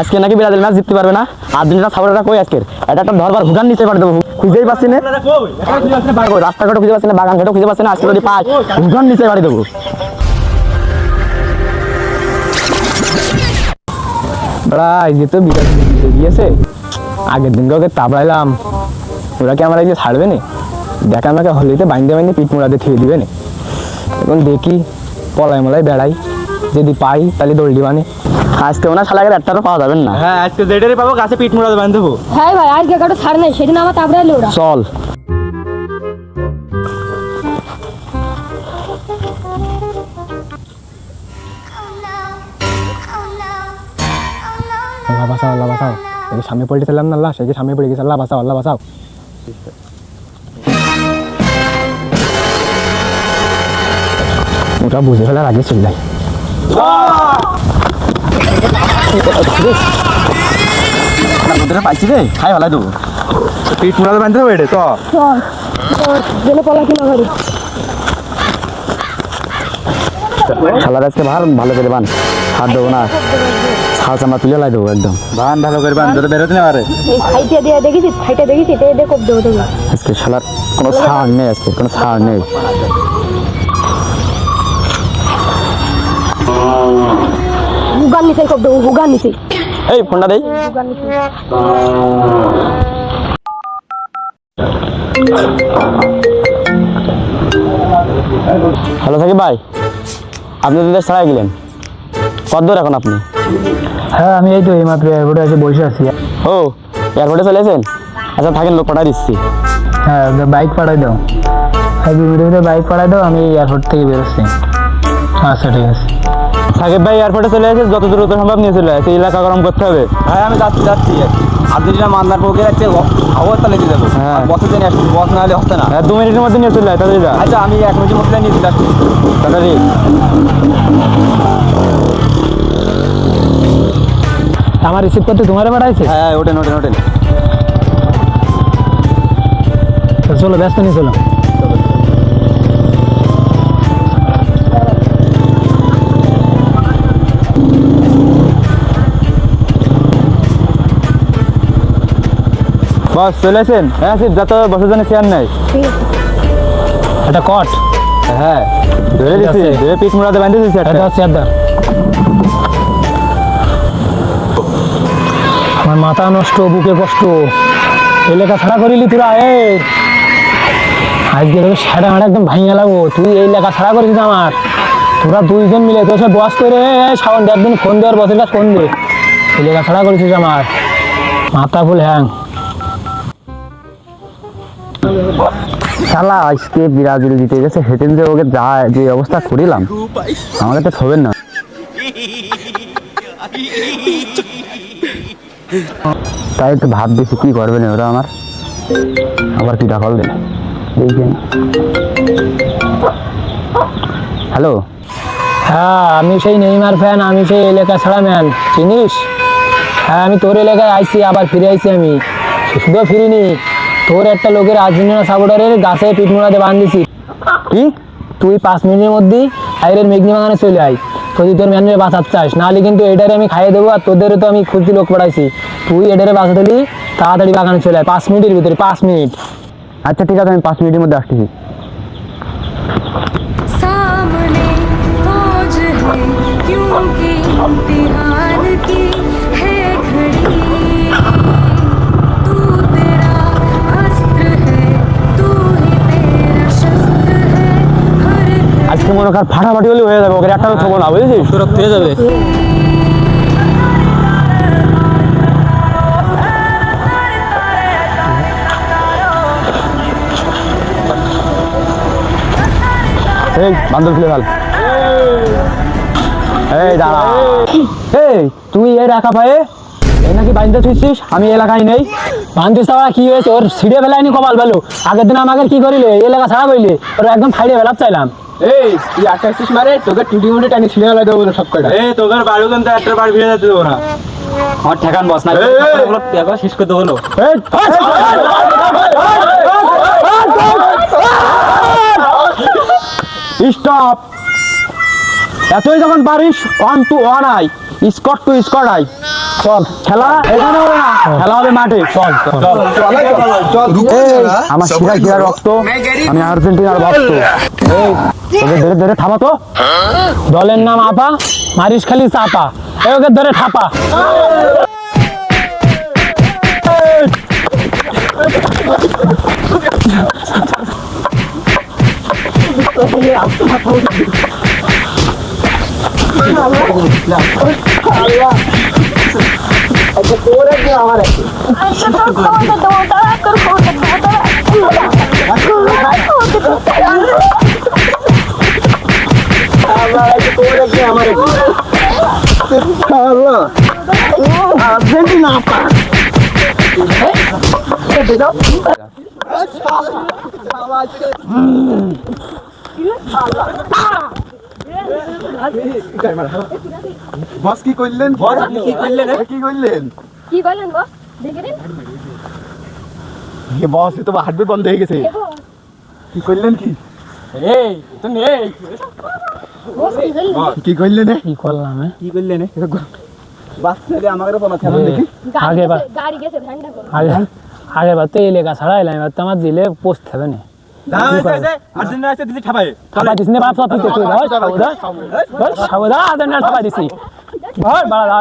আজকে নাকি Brazil match জিততে পারবে না। আর্জেন্টিনা সাপোর্টাররা কই আজকের এটা একটা ধরবার হুগান নিচে পাঠিয়ে দেবো। খুঁজেই পাচ্ছি না, রাস্তাঘাটও খুঁজে পাচ্ছি না, বাগানঘাটও খুঁজে পাচ্ছি না। আজকে যদি পাই হুগান নিচে পাঠিয়ে দেবো। তো গিয়েছে আগের দিনকে ওকে তাবড়াইলাম, ওরা কি আমার আজকে ছাড়বে না? দেখা আমাকে হলিতে বাইন্দে বাইন্দে পিঠ মোড়াতে থিয়ে দিবে না। এখন দেখি পলাই মলাই বেড়াই, যদি পাই তাহলে দৌড় দিবানি। আজকে ওনার শালাকে একটারও পাওয়া যাবেন না। হ্যাঁ আজকে যেটারই পাবো গাছে পিঠ মোড়াতে বাঁধ দেবো। হ্যাঁ ভাই আজকে কাটো ছাড় নাই, সেদিন আমার তাবড়াইলো ওরা। চল আল্লাহ বাঁচাও, আল্লাহ বাঁচাও। এই সামনে পড়ে গেছিলাম না, আল্লাহ সেই সামনে পড়ে গেছে। আল্লাহ বাঁচাও, আল্লাহ বাঁচাও। ওটা বুঝে ফেলার আগে চলে যায়। পাইছি রে, খাই ভালো দেবো। পিঠ মোড়াতে বাঁধতে হবে এটা তো। গেলে পলা কিনা ঘরে। শালার আজকে ভালো করে বান, ছাড় দেবো না। ছাল চামড়া তুলে লাই দেবো একদম। বান ভালো করে বান, তোর বেরোতে না পারে। এই খাইতে দিয়ে দেখেছিস, খাইতে দেখেছিস, এটা দিয়ে কোপ দেবো তোকে। আজকে শালার কোনো ছাড় নেই, আজকে কোনো ছাড় নেই। হুগান নিচে কোপ দেবো, হুগান নিচে। এই ফোনটা দেই। হুগান নিচে। হ্যালো সাকিব ভাই, আপনি তো দেশ ছাড়াই গেলেন, কত দূর এখন আপনি? হ্যাঁ আমি এই তো এইমাত্র এয়ারপোর্টে এসে বসে আছি। ও এয়ারপোর্টে চলে এসেছেন? আচ্ছা থাকেন, লোক পাঠাই দিচ্ছি। হ্যাঁ বাইক পাঠাই দাও, হ্যাঁ 2 মিনিটের ভিতরে বাইক পাঠাই দাও, আমি এয়ারপোর্ট থেকে বেরোচ্ছি। আচ্ছা ঠিক আছে। সাকিব ভাই এয়ারপোর্টে চলে এসেছে, যত দ্রুত সম্ভব নিয়ে চলে আসে, এলাকা গরম করতে হবে। হ্যাঁ আমি যাচ্ছি। আর্জেন্টিনা মান্দার পক্ষে একটা অবস্থা লিখে দেবো। হ্যাঁ। বসে জেনে আসছি, বস না হলে হচ্ছে না। হ্যাঁ 2 মিনিটের মধ্যে নিয়ে চলে আসে, তাড়াতাড়ি যা। আচ্ছা আমি 1 মিনিটের মধ্যে নিয়ে চলে আসছি। তাড়াতাড়ি। আমার রিসিভ করতে তোমারে পাঠাইছে? হ্যাঁ ওঠেন। তো চলো, ব্যস্ত নেই, চলো। বস চলে এসেছেন? হ্যাঁ আসিফ, যত বসার জন্য চেয়ার নেই। ঠিক আছে। এটা কট, হ্যাঁ ধরে দিচ্ছি, ধরে পিঠ মোড়াতে বাঁধে দিচ্ছি। এটা হচ্ছে চেয়ার। আমার মাথা নষ্ট, বুকে কষ্ট, এলাকা ছাড়া করিলি তোরা। আজকে তোকে সেটা আমার একদম ভাঙিয়ে লাগবো। তুই এই এলাকা ছাড়া করেছিস আমার, তোরা 2 জন মিলে তোর সাথে বস করে সাবান একদিন ফোন দেওয়ার বসের কাছে ফোন দে। এলাকা ছাড়া করেছিস আমার, মাথা ফুল হ্যাং। শালা আজকে ব্রাজিল জিতে গেছে, সেদিন যে ওকে যা যে অবস্থা করিলাম, আমাকে তো থবেন না। তাই তো ভাবতেছি কি করবে না ওরা আমার, আবার কি ডাকল দেন দেখেন। হ্যালো, হ্যাঁ আমি সেই নেইমার ফ্যান, আমি সেই এলাকা ছাড়া ম্যান, চিনিস? হ্যাঁ আমি তোর এলাকায় আইছি, আবার ফিরে আইছি। আমি শুধু ফিরিনি, তোর একটা লোকের আর্জেন্টিনা সাপোর্টারের গাছে পিঠ মোড়াতে বাঁধিয়েছি। কি? তুই 5 মিনিটের মধ্যেই আইরের মেঘনি বাগানে চলে আয়, যদি তোর ম্যানের বাঁচাতে চাস। নাহলে কিন্তু এটারে আমি খাইয়ে দেবো, আর তোদেরও তো আমি খুঁজতে লোক পাঠাইছি। তুই এটারে বাঁচাতে হলি তাড়াতাড়ি বাগানে চলে আয়, 5 মিনিটের ভিতরে, 5 মিনিট। আচ্ছা ঠিক আছে, আমি 5 মিনিটের মধ্যে আসতেছি। सामने फौज है क्योंकि इम्तिहान की है घड़ी तू तेरा अस्त्र है तू ही तेरा शस्त्र है हर আজকে মনে কর ফাটাফাটি হলে হয়ে যাবে, ওকে একটা থবো না, বুঝেছিস? সুরক্ষিত হয়ে যাবে। এই বান্দর খুলে ফেল। এই দাঁড়া। এই তুই এর একা পায়ে এই নাকি বাঁধতে থুইছিস, আমি এলাকায় নেই। বাঁধতিস তারা কি হয়েছে, ওর ছিঁড়ে ফেলায়নি কপাল ফেলো। আগের দিন আমাকে কি করিলে, এই এলাকা ছাড়া বইলে ওরা একদম ফাইড়ে ফেলাপ চাইলাম। এই তুই আকাশিস মারে, তোকে টুটি মুটি টানি ছিঁড়ে ফেলা দেবো সব কটা। এই তোদের বাড়ি কিন্তু একটা বাড়ি ফিরে যেতে দেবো না। আমার ঠেকান বস না, শেষ করতে হলো। স্টপ। এতই যখন পারিস 1 to 1 আই, স্কট টু স্কট আই। চল খেলা এখানে হবে না, খেলা হবে মাঠে। চল চল আমার শিরা শিরা রক্ত, আমি আর্জেন্টিনার ভক্ত। এই ওকে ধরে ধরে থামা তো। দলের নাম আপা, মারিস খালি চাপা, এই ওকে ধরে ঠাপা। বস কি করলেন? বস আপনি কি করলেন? কি করলেন? কি করলেন বস? দেখে দিন। এ বস তো হার্টবিট বন্ধ হয়ে গেছে। কি করলেন? কি এই তুমি এই বস কি করলেন? কি করলেন? কি করলাম এ? কি করলেন? বাচ্চাদের আমাকে বলা খেলেন দেখি। আগে বা- গাড়ি গেছে ঠান্ডা করো। আগের বার তো এই লেখা ছাড়া এলাম, এবার তো আমার দিলে পোস্ট হবে না। খাবার দিস না বাপ, সব তুই সাবধান সাবধান দিছি। বাড়া